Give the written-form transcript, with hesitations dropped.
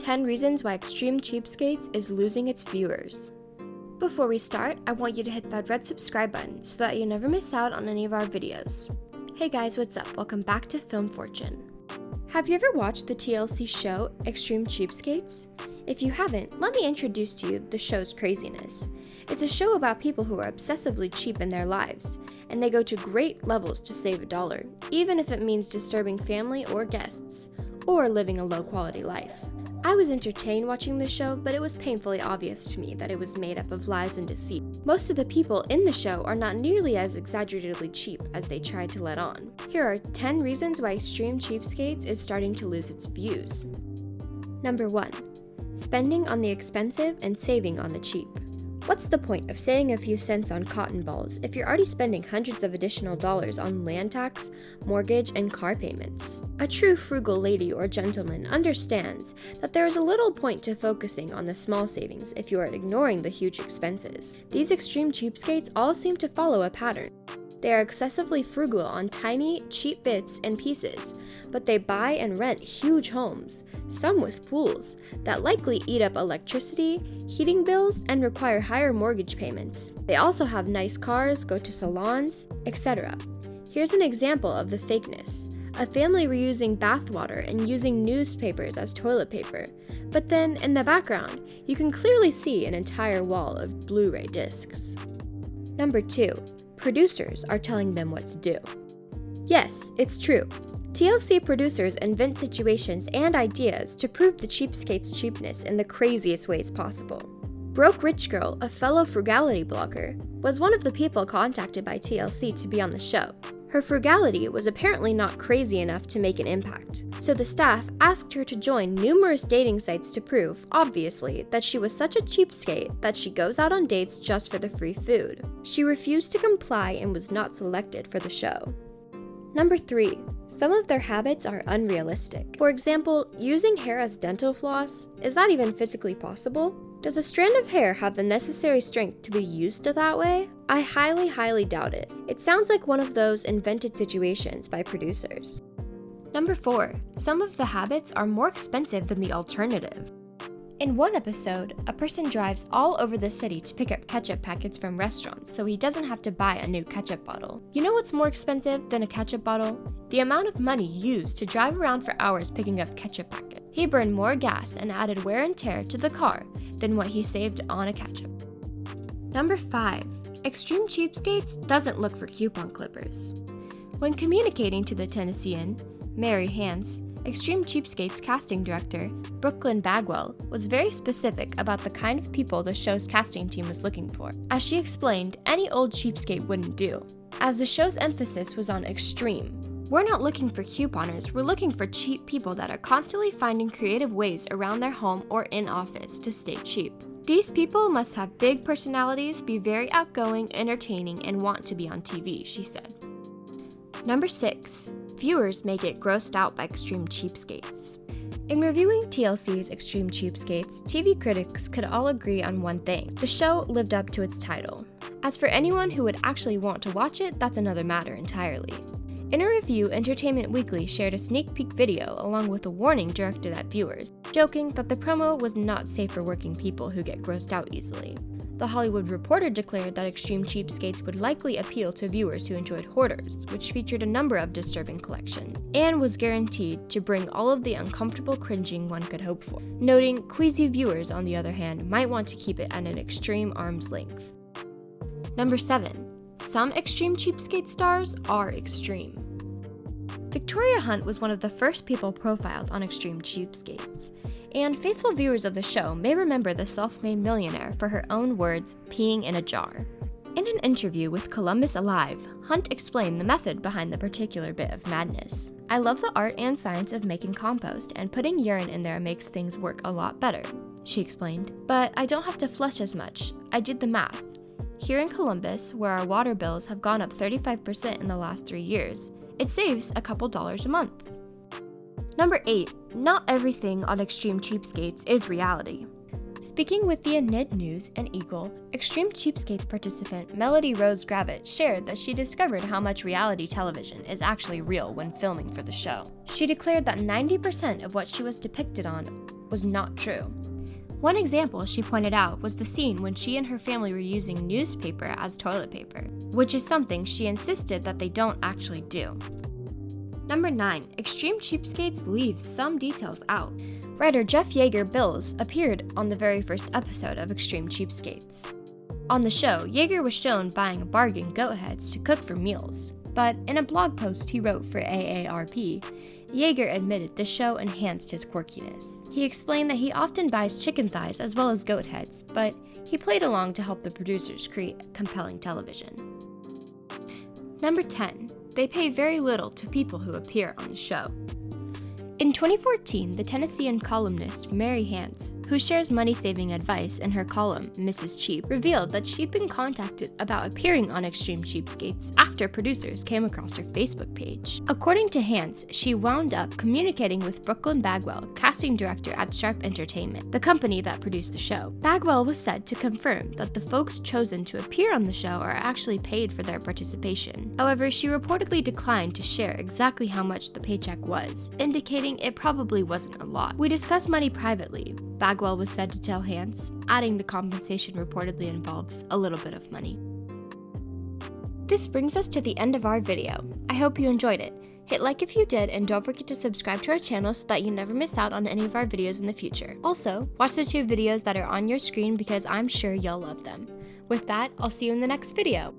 10 reasons why Extreme Cheapskates is losing its viewers. Before we start, I want you to hit that red subscribe button so that you never miss out on any of our videos. Hey guys, what's up? Welcome back to Film Fortune. Have you ever watched the TLC show Extreme Cheapskates? If you haven't, let me introduce to you the show's craziness. It's a show about people who are obsessively cheap in their lives, and they go to great levels to save a dollar, even if it means disturbing family or guests, or living a low-quality life. I was entertained watching the show, but it was painfully obvious to me that it was made up of lies and deceit. Most of the people in the show are not nearly as exaggeratedly cheap as they tried to let on. Here are 10 reasons why Extreme Cheapskates is starting to lose its views. Number 1. Spending on the expensive and saving on the cheap. What's the point of saving a few cents on cotton balls if you're already spending hundreds of additional dollars on land tax, mortgage, and car payments? A true frugal lady or gentleman understands that there is a little point to focusing on the small savings if you are ignoring the huge expenses. These extreme cheapskates all seem to follow a pattern. They are excessively frugal on tiny, cheap bits and pieces, but they buy and rent huge homes, some with pools, that likely eat up electricity, heating bills, and require higher mortgage payments. They also have nice cars, go to salons, etc. Here's an example of the fakeness. A family reusing bathwater and using newspapers as toilet paper, but then in the background, you can clearly see an entire wall of Blu-ray discs. Number 2. Producers are telling them what to do. Yes, it's true. TLC producers invent situations and ideas to prove the cheapskates' cheapness in the craziest ways possible. Broke Rich Girl, a fellow frugality blogger, was one of the people contacted by TLC to be on the show. Her frugality was apparently not crazy enough to make an impact, so the staff asked her to join numerous dating sites to prove, obviously, that she was such a cheapskate that she goes out on dates just for the free food. She refused to comply and was not selected for the show. Number 3. Some of their habits are unrealistic. For example, using hair as dental floss, is that even physically possible? Does a strand of hair have the necessary strength to be used that way? I highly doubt it. It sounds like one of those invented situations by producers. Number 4. Some of the habits are more expensive than the alternative. In one episode, a person drives all over the city to pick up ketchup packets from restaurants so he doesn't have to buy a new ketchup bottle. You know what's more expensive than a ketchup bottle? The amount of money used to drive around for hours picking up ketchup packets. He burned more gas and added wear and tear to the car than what he saved on a ketchup. Number 5. Extreme Cheapskates doesn't look for coupon clippers. When communicating to the Tennessean, Mary Hans, Extreme Cheapskates casting director, Brooklyn Bagwell, was very specific about the kind of people the show's casting team was looking for. As she explained, any old cheapskate wouldn't do, as the show's emphasis was on extreme. We're not looking for couponers, we're looking for cheap people that are constantly finding creative ways around their home or in office to stay cheap. These people must have big personalities, be very outgoing, entertaining, and want to be on TV, she said. Number 6. Viewers may get grossed out by Extreme Cheapskates. In reviewing TLC's Extreme Cheapskates, TV critics could all agree on one thing: the show lived up to its title. As for anyone who would actually want to watch it, that's another matter entirely. In a review, Entertainment Weekly shared a sneak peek video along with a warning directed at viewers, joking that the promo was not safe for working people who get grossed out easily. The Hollywood Reporter declared that Extreme Cheapskates would likely appeal to viewers who enjoyed Hoarders, which featured a number of disturbing collections, and was guaranteed to bring all of the uncomfortable cringing one could hope for, noting queasy viewers, on the other hand, might want to keep it at an extreme arm's length. Number 7. Some Extreme Cheapskate stars are extreme. Victoria Hunt was one of the first people profiled on Extreme Cheapskates, and faithful viewers of the show may remember the self-made millionaire for her own words, peeing in a jar. In an interview with Columbus Alive, Hunt explained the method behind the particular bit of madness. "I love the art and science of making compost, and putting urine in there makes things work a lot better," she explained. "But I don't have to flush as much. I did the math. Here in Columbus, where our water bills have gone up 35% in the last 3 years, it saves a couple dollars a month." Number 8. Not everything on Extreme Cheapskates is reality. Speaking with the Enid News and Eagle, Extreme Cheapskates participant Melody Rose Gravett shared that she discovered how much reality television is actually real when filming for the show. She declared that 90% of what she was depicted on was not true. One example she pointed out was the scene when she and her family were using newspaper as toilet paper, which is something she insisted that they don't actually do. Number 9. Extreme Cheapskates leaves some details out. Writer Jeff Yeager Bills appeared on the very first episode of Extreme Cheapskates. On the show, Yeager was shown buying a bargain goat heads to cook for meals, but in a blog post he wrote for AARP, Yeager admitted the show enhanced his quirkiness. He explained that he often buys chicken thighs as well as goat heads, but he played along to help the producers create compelling television. Number 10. They pay very little to people who appear on the show. In 2014, the Tennessean columnist Mary Hance, who shares money-saving advice in her column, Mrs. Cheap, revealed that she'd been contacted about appearing on Extreme Cheapskates after producers came across her Facebook page. According to Hance, she wound up communicating with Brooklyn Bagwell, casting director at Sharp Entertainment, the company that produced the show. Bagwell was said to confirm that the folks chosen to appear on the show are actually paid for their participation. However, she reportedly declined to share exactly how much the paycheck was, indicating it probably wasn't a lot. "We discussed money privately," Bagwell was said to tell Hance, adding the compensation reportedly involves a little bit of money. This brings us to the end of our video. I hope you enjoyed it. Hit like if you did, and don't forget to subscribe to our channel so that you never miss out on any of our videos in the future. Also, watch the 2 videos that are on your screen because I'm sure you'll love them. With that, I'll see you in the next video.